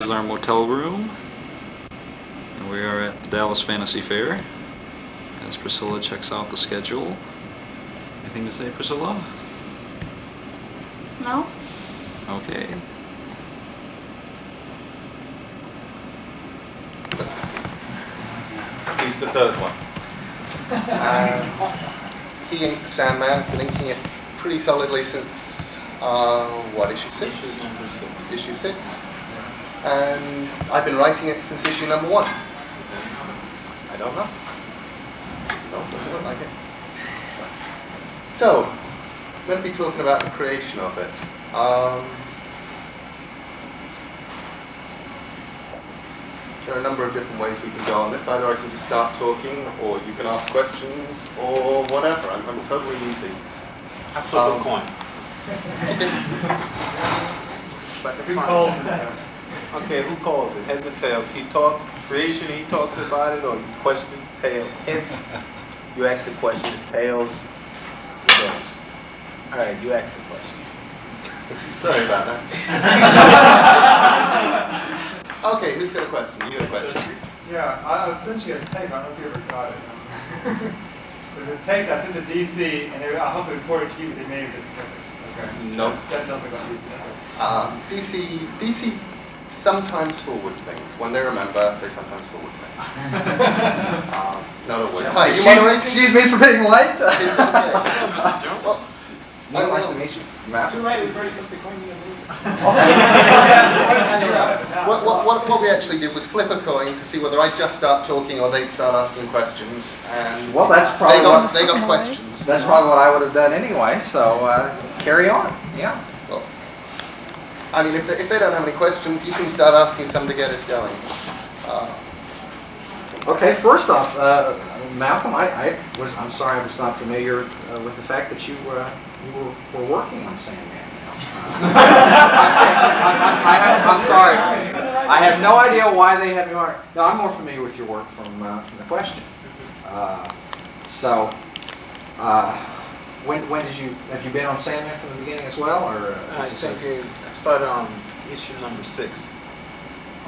is our motel room. And we are at the Dallas Fantasy Fair. As Priscilla checks out the schedule. Anything to say, Priscilla? No. Okay. He's the third one. He inks Sandman. Has been inking it pretty solidly since, what, issue 6? Issue 6. And I've been writing it since issue number 1. I don't know. No, doesn't look like it. So, I'm going to be talking about the creation of it. There are a number of different ways we can go on this. Either I can just start talking, or you can ask questions, or whatever. I'm totally easy. I flip a coin. Who calls it? Okay, who calls it? Heads or tails? He talks creation, he talks about it, or questions, tails, heads. You ask the questions, tails, heads. All right, you ask the question. Sorry about that. Okay, who's got a question? You got a question? Yeah, I sent you a tape. I don't know if you ever got it. There's a tape that's into DC, and I hope it reported to you, but they may have discovered it. Okay. No. That tells me about DC. DC sometimes forward things. When they remember, they sometimes forward things. Not always. Hi, you moderating? Excuse me for being late. It's okay. Mr. Jones. Nice to meet you. Too late, we've already put the coin in. What we actually did was flip a coin to see whether I'd just start talking or they'd start asking questions. And well, that's probably they got questions. That's probably what I would have done anyway. So carry on. Yeah. Well, I mean, if they don't have any questions, you can start asking some to get us going. Okay. First off, Malcolm, I'm sorry I was not familiar with the fact that you were working on Sandman. I'm sorry. I have no idea why they have you. No, I'm more familiar with your work from the question. When did you have you been on Sandman from the beginning as well, or I think I started on issue number 6.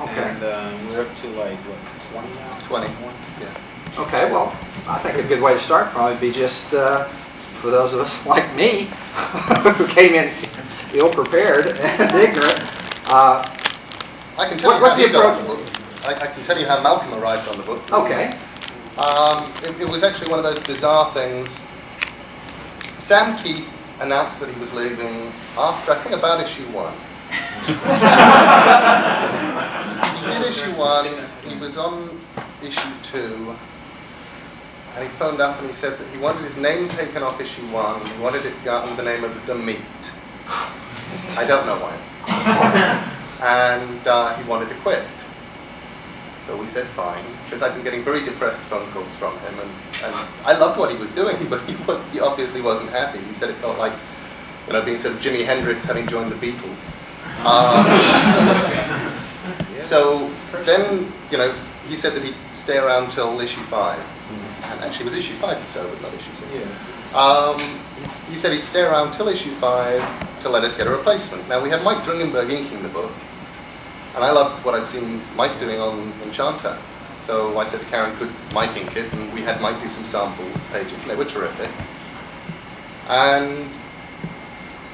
Okay. And we're up to like what, 20 now? 20. Yeah. Okay. Well, I think a good way to start probably be just for those of us like me who came in ill-prepared and ignorant. I can tell you what's how the you got approach? the book. I can tell you how Malcolm arrived on the book. Okay. It was actually one of those bizarre things. Sam Keith announced that he was leaving after, I think, about issue 1. He did issue 1, he was on issue 2, and he phoned up and he said that he wanted his name taken off issue 1, he wanted it got under the name of The Meat. I don't know why. And he wanted to quit. So we said fine, because I'd been getting very depressed phone calls from him, and I loved what he was doing, but he obviously wasn't happy. He said it felt like, you know, being sort of Jimi Hendrix having joined the Beatles. So then, you know, he said that he'd stay around till issue 5. And actually it was issue 5 he said, but not issue 6. Yeah. He said he'd stay around till issue 5 to let us get a replacement. Now we had Mike Dringenberg inking the book, and I loved what I'd seen Mike doing on Enchanter. So I said to Karen, could Mike ink it? And we had Mike do some sample pages, and they were terrific. And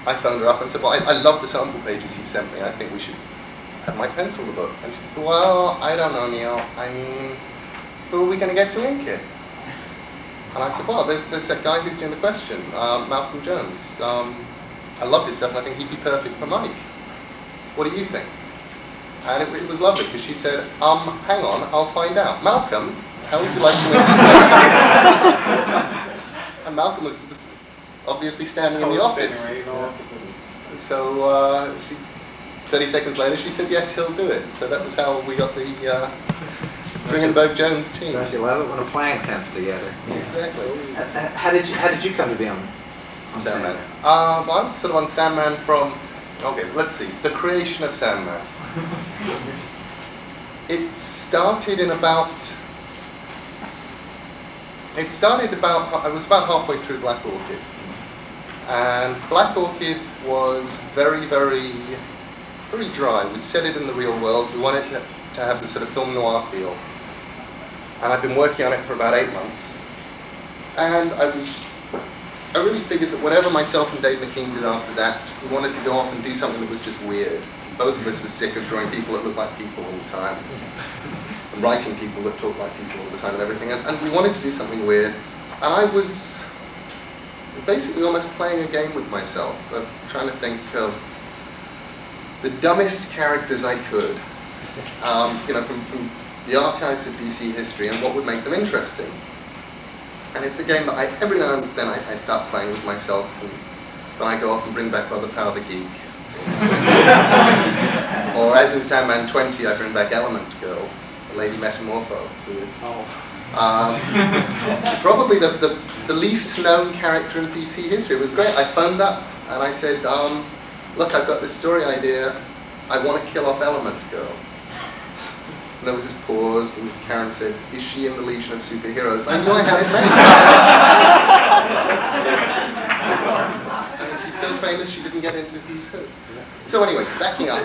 I phoned her up and said, well, I love the sample pages you sent me. I think we should have Mike pencil the book. And she said, well, I don't know, Neil. I mean, who are we going to get to ink it? And I said, well, there's that guy who's doing the question, Malcolm Jones. I love his stuff, and I think he'd be perfect for Mike. What do you think? And it was lovely, because she said, hang on, I'll find out. Malcolm, how would you like to ink this? And Malcolm was obviously standing in the office. So 30 seconds later, she said, yes, he'll do it. So that was how we got the Dringenberg Jones team. Don't you love it when a plan comes together? Exactly. How did you come to be on Sandman? Well, I was sort of on Sandman from, okay, let's see, the creation of Sandman. It started about, I was about halfway through Black Orchid. And Black Orchid was very, very very dry. We'd set it in the real world. We wanted to have this sort of film noir feel. And I'd been working on it for about 8 months. And I really figured that whatever myself and Dave McKean did after that, we wanted to go off and do something that was just weird. Both of us were sick of drawing people that looked like people all the time. And writing people that talk like people all the time and everything. And we wanted to do something weird. And I was basically almost playing a game with myself, of trying to think of the dumbest characters I could, you know, from the archives of DC history and what would make them interesting. And it's a game that every now and then I start playing with myself, and then I go off and bring back Brother Power the Geek. Or as in Sandman 20, I bring back Element Girl, the Lady Metamorpho, who is probably the least known character in DC history. It was great. I phoned up and I said, look, I've got this story idea. I want to kill off Element Girl. And there was this pause, and Karen said, is she in the Legion of Superheroes? And I knew I had it made. And she's so famous she didn't get into Who's Who. So anyway, backing up.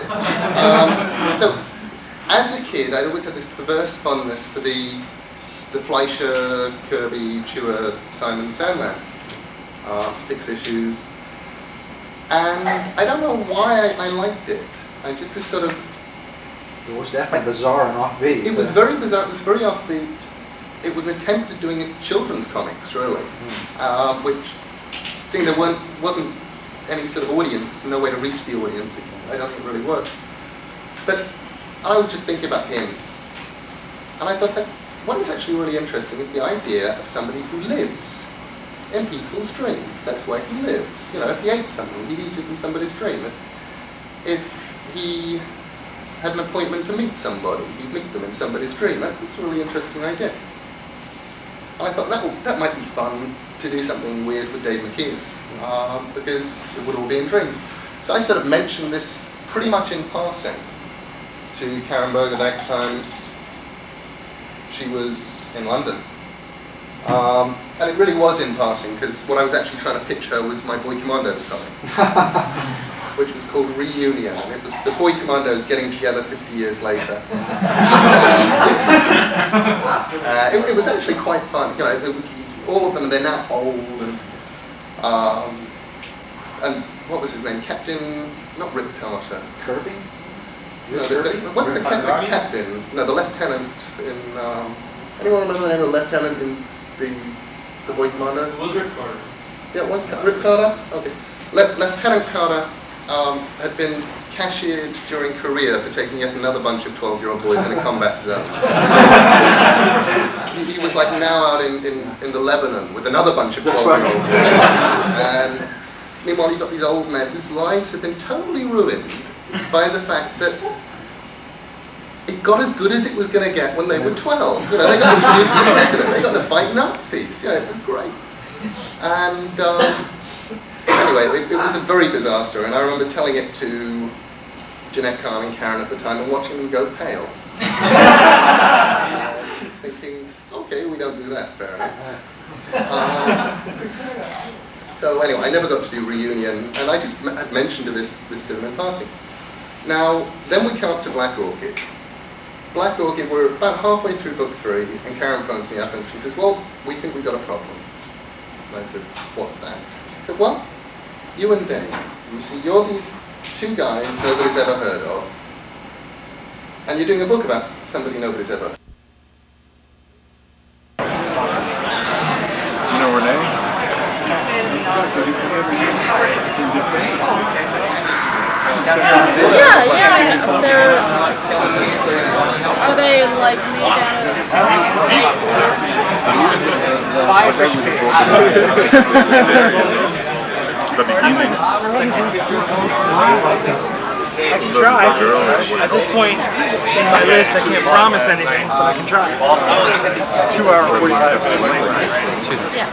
So as a kid, I'd always had this perverse fondness for the Fleischer, Kirby, Chewer, Simon Sandman. 6 issues. And I don't know why I liked it. I just this sort of... It was definitely bizarre and offbeat. It was very bizarre, it was very offbeat. It was an attempt at doing it children's comics, really. Which, seeing there wasn't any sort of audience, no way to reach the audience, I don't think it really worked. But I was just thinking about him. And I thought that what is actually really interesting is the idea of somebody who lives in people's dreams. That's where he lives. You know, if he ate something, he'd eat it in somebody's dream. If he had an appointment to meet somebody, he'd meet them in somebody's dream. That's a really interesting idea. And I thought that might be fun to do something weird with Dave McKean, because it would all be in dreams. So I sort of mentioned this pretty much in passing to Karen Berger the next time she was in London. And it really was in passing, because what I was actually trying to pitch her was my Boy Commandos comic, which was called Reunion. And it was the Boy Commandos getting together 50 years later. It was actually quite fun. You know, it was all of them. They're now old, and what was his name? Captain, not Rip Carter. Kirby? No, what's the captain? No, the lieutenant in. Anyone remember the name of the lieutenant in the Boy Commandos? It was Rip Carter. Yeah, it was Rip Carter? Okay. Lieutenant Carter had been cashiered during Korea for taking yet another bunch of 12-year-old boys in a combat zone. He was like now out in the Lebanon with another bunch of 12-year-old boys. And meanwhile, you've got these old men whose lives have been totally ruined by the fact that it got as good as it was going to get when they were 12. You know, they got introduced to the president, they got to fight Nazis. You know, it was great. And anyway, it was a very bizarre story, and I remember telling it to Jeanette Kahn and Karen at the time and watching them go pale. Thinking, okay, we don't do that, fair enough. So anyway, I never got to do Reunion, and I just had mentioned this to them in passing. Now, then we come up to Black Orchid. Black Orchid, we're about halfway through book 3, and Karen phones me up and she says, well, we think we've got a problem. And I said, what's that? She said, well, you and Dave, you see, you're these 2 guys nobody's ever heard of, and you're doing a book about somebody nobody's ever heard of. Do you know Renee? Yeah. Are they like made out of 516. The beginning. I can try. At this point in my list, I can't promise anything, but I can try. 2 hour 45 minutes. Yeah.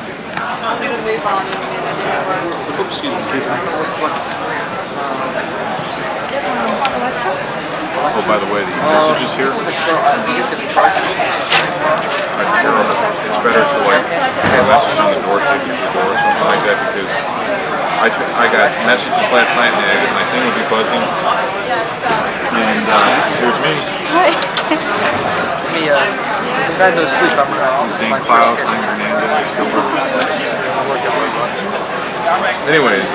Excuse me. Oh, by the way, the messages here. It's better to like have a message on the door, take it to the door or something like that, because I got messages last night and my thing would be buzzing. And here's me. Let me, since I've had no sleep, I'm gonna Zane Clouds, I'm Hernandez. Anyways,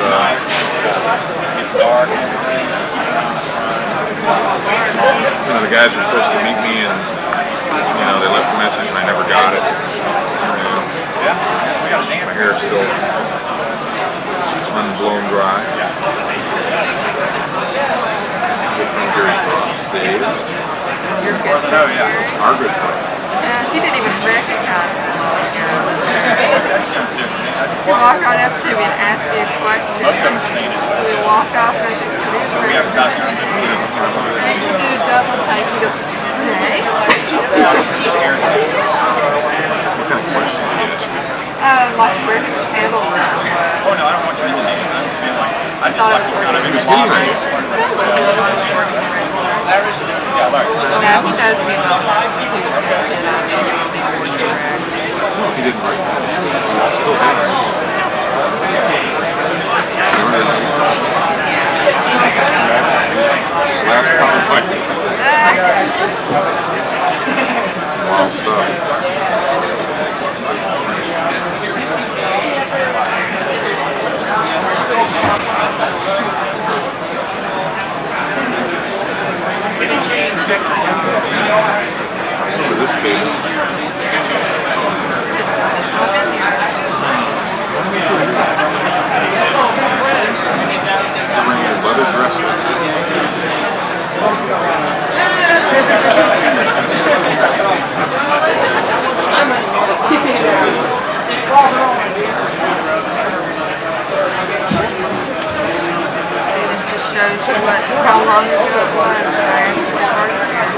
the guys were supposed to meet me and, they left a message and I never got it. And my hair's still unblown dry. Good from Gary Cross, Dave. You're good friend of yours? Our good friend. Yeah, he didn't even recognize me. He walked right up to me and asked me a question. We walked off and I said, come in, friend. And he did a double take. He goes, hey. What kind of questions did you ask me? Like where his panel room was. Oh no, I don't want you to do anything. I thought I was working in the registry. He thought I was working in the registry. Now he knows me well enough. He was going to get out of He didn't write that. Still did. Last couple of questions. Wild stuff. Look at this cable. I'm wearing a leather dress. Shows you how long ago it was that I actually worked here.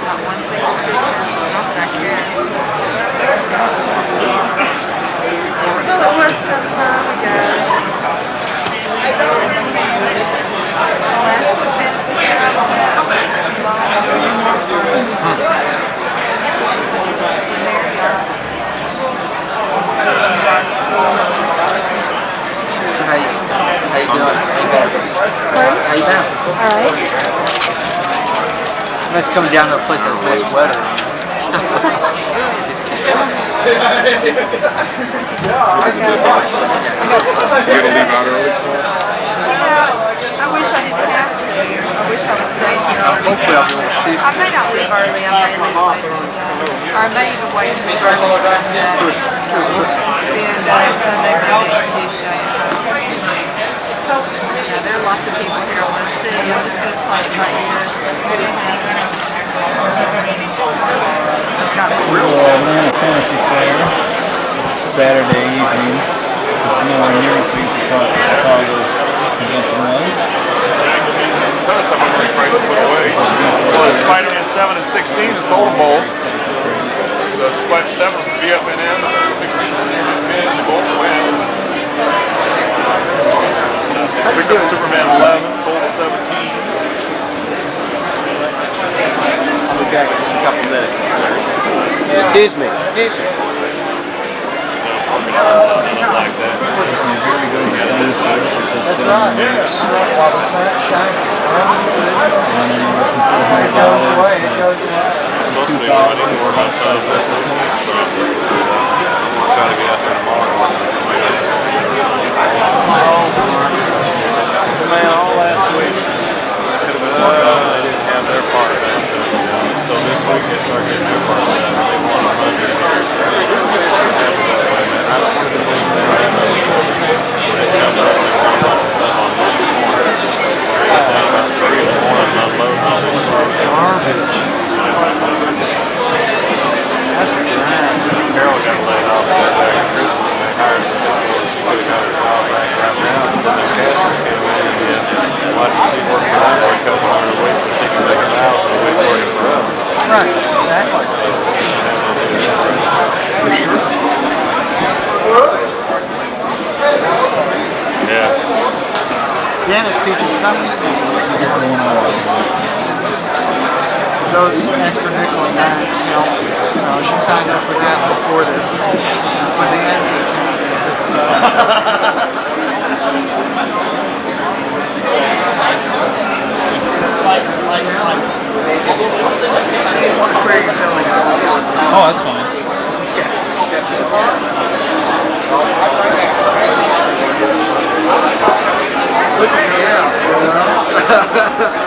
Not one single picture. Not that I care. Well, it was some time ago. The last fantasy fair I was at was So how you doing? How you been? How you been? alright. Nice coming down to a place that has nice weather. You gonna leave out early? I wish I didn't have to. I wish I would stay here. Hopefully I'll be able to shoot. I may not leave early. I may leave later. Or I may even wait until early Sunday. Spend Sunday, Monday, and Tuesday. There are lots of people here I want to see. I'm just going to play it by ear and see what happens. Atlanta Fantasy Fair, Saturday evening. It's nowhere near as big as the Chicago convention was. Tell us something we're trying to put away. Well, Spider-Man 7 and 16 is Soul Bowl. The Spider-Man 7 is BFNM, 16 is Binge, both win. We got Superman 11, Soul 17. I'll be back in just a couple minutes. Excuse me. Excuse me. There's some very good dinosaurs at this mix. And anywhere from $400 to $2,000 for life-size replicas. We'll try to get out there tomorrow. Man, all last week. They didn't have their part of that. So this week they start getting their part of that. They want to run their I don't want to believe that. They come up and want us on one corner. Three and one, unload all this garbage. That's a grind. Carol got laid off that day at Christmas and they hired some people. She could have got her job back right now. So then the cashiers came in and why did she work for them for a couple hundred a week when she can make $1,000 a week working for us? Right, exactly. For sure. Yeah. Dennis teaching Sunday school. This is the one I like. Those extra nickel and dimes help. She signed up for that before this. But the answer came. So. Oh, that's fine.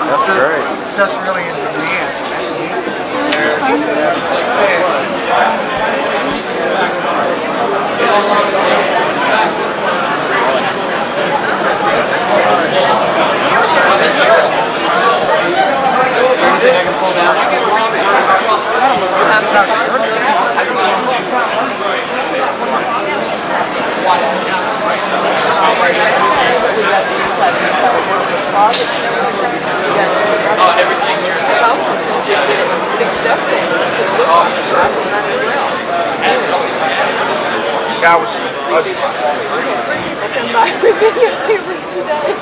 That's great. Stuff's really in demand. Anything I can pull down? That's not Everything here is big stuff there. I was I can buy Virginia papers today.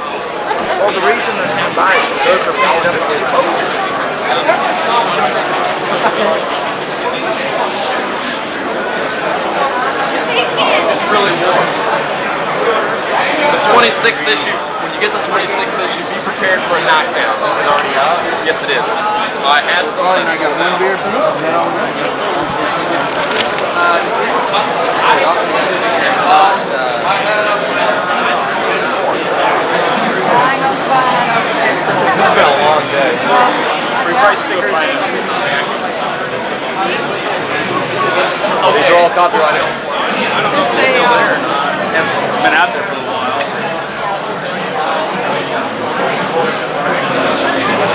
well, the reason I can't buy it is because those are painted up with posters. It's really warm. The 26th issue, when you get the 26th issue, be prepared for a knockdown. Is it already out? Yes, it is. I had some. I got one beer for this. It's been a long day. We probably still find it. These are all copyrighted. Haven't been out there for a while.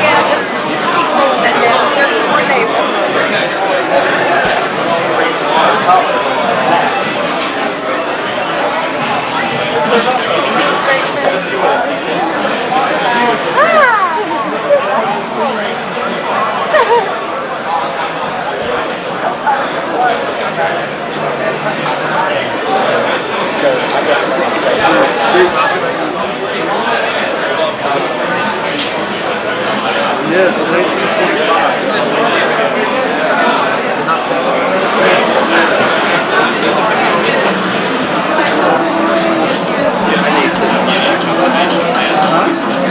Yeah, just keep holding that down. Show some more Straight Yes, 1925. Did not stop.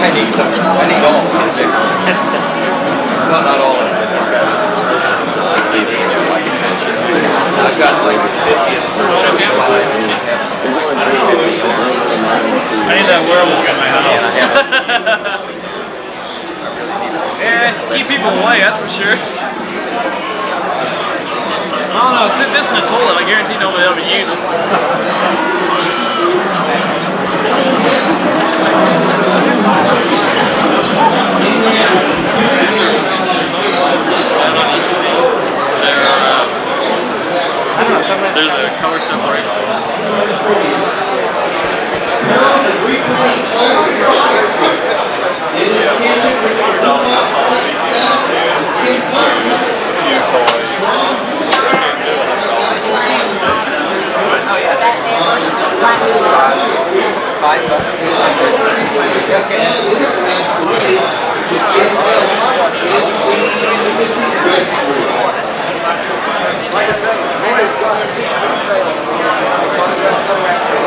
I need all of it. Well, not all of it. I've got like 50 and 75. I need that werewolf in my house. Yeah, keep people away, that's for sure. I don't know, sit this in a toilet, I guarantee nobody will ever use it. There's a color separation.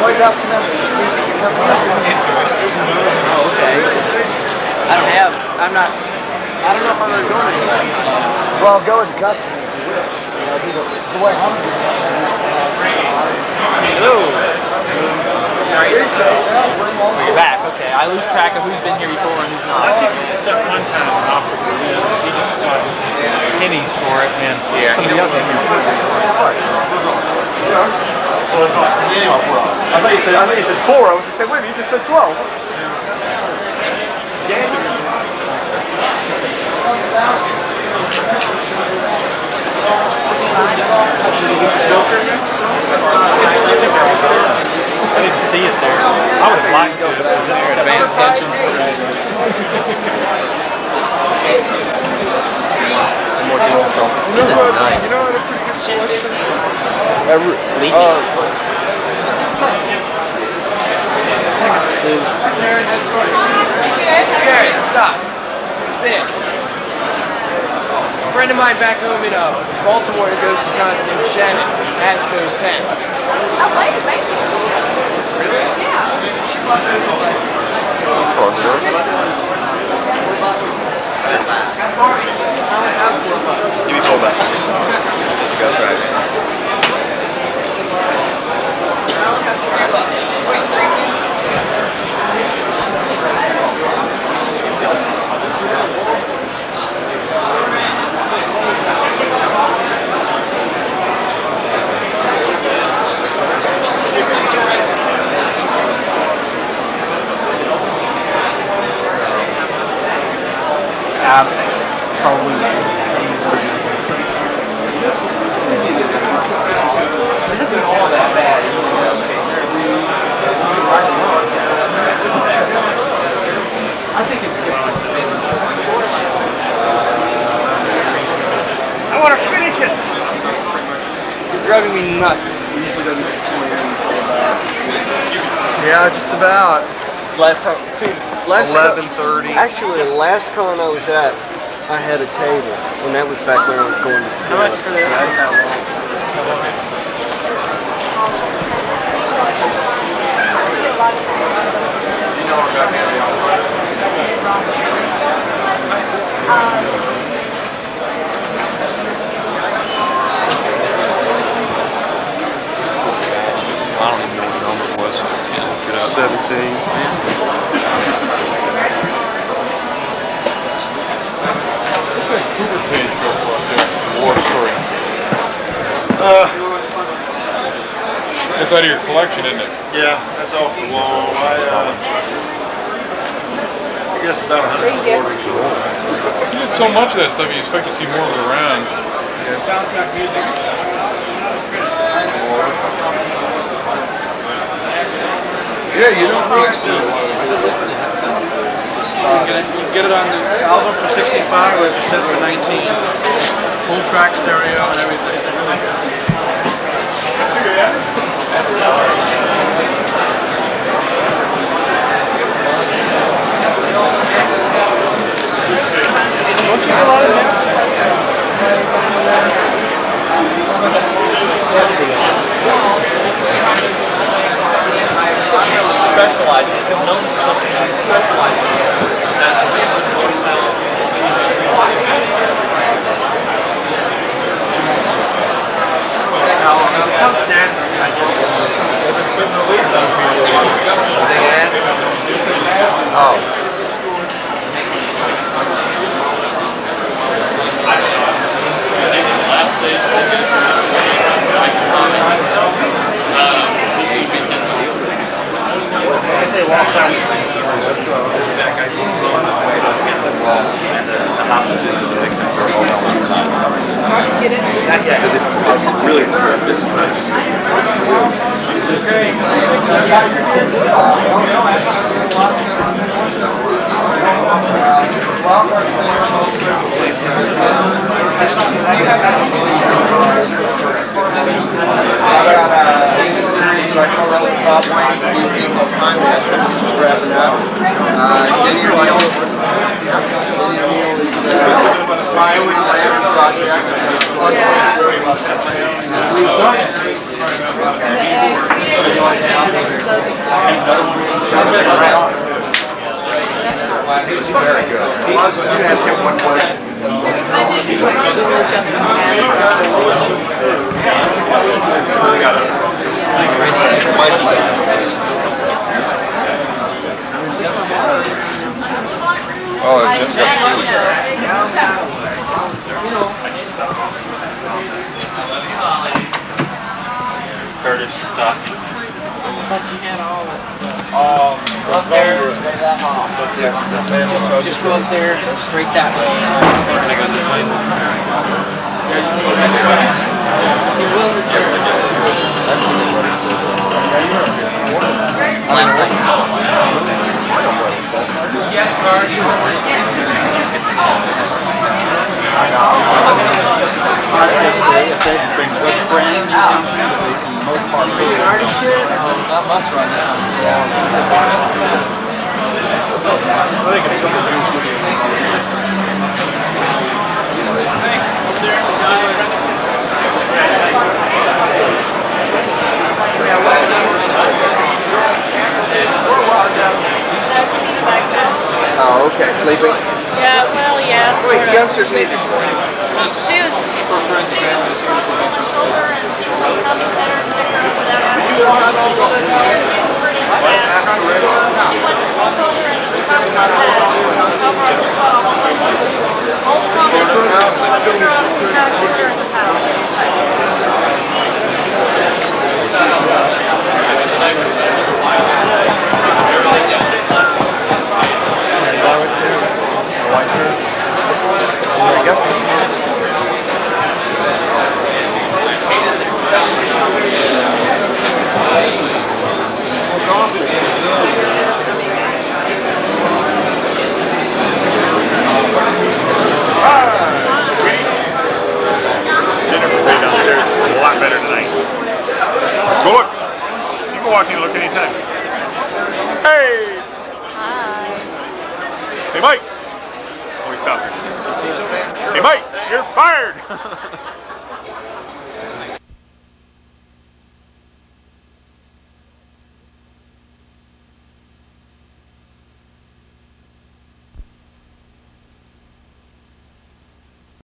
Boys out some members. At least you come up. Oh, okay. I don't know if I'm going to go anywhere. Well, go as a customer if you wish. You know, it's the way I'm doing it. Hello. You're back, okay. I lose track of who's been here before and who's not. I think you just one time and offered he just wanted pennies for it, man. Yeah, Somebody else gave me so it's like, I thought you said 4. I was just saying, wait a minute, you just said 12. I didn't see it there. I would have liked to if it was in there. Advanced mentions. You know what a pretty good selection? Gary, stop. Spin. A friend of mine back home in Baltimore who goes to Johnson named Shannon has those pens. Oh, wait. Give me fullback. Let's go, drive. Probably. It hasn't been all that bad. I think it's good. I want to finish it. You're driving me nuts. Yeah, just about. Last time, see, 11:30. Actually, the last con I was at, I had a table, and that was back when I was going to school. How much for this? I don't even know what the number was. Can't look it up. 17. What's that Cougar page go for up there? War story. It's out of your collection, isn't it? Yeah, that's off the wall. I guess about 100 orders. You did so much of that stuff, you expect to see more of it around. Soundtrack music. Yeah, you don't really see a lot of it. You can get it on the album for 65 or it's set for 19. Full track stereo and everything. Specialized. They're known for something specialized. That's what they put more sound. How standard, I guess. Oh. I say walk down the street. That guy's going against the wall, and the hostages and the victims are all on one side. Because it's really, this is nice. I call around the top line for DC called Time Master, which is wrapping up. Denny O'Neill is last project. Very good. You can ask him one question. Oh, Jim's got Curtis Stocking. But you had all that stuff. Up there. Yes, this man was so Just go up there, straight that way. Can I go this way? Not much right now. sleeping? Yeah, well, yeah. What do sort of. youngsters need this morning? She was For friends and family to see the convention. shoulder and nothing better to pick her up without having to go. She went to the shoulder and the sun was over her fall. All the problems had a picture in the house. There you go. Dinner buffet downstairs is a lot better tonight. Go look. You can walk in and look anytime. Hey! Hey, Mike! Oh, he stopped. Hey, Mike, you're fired!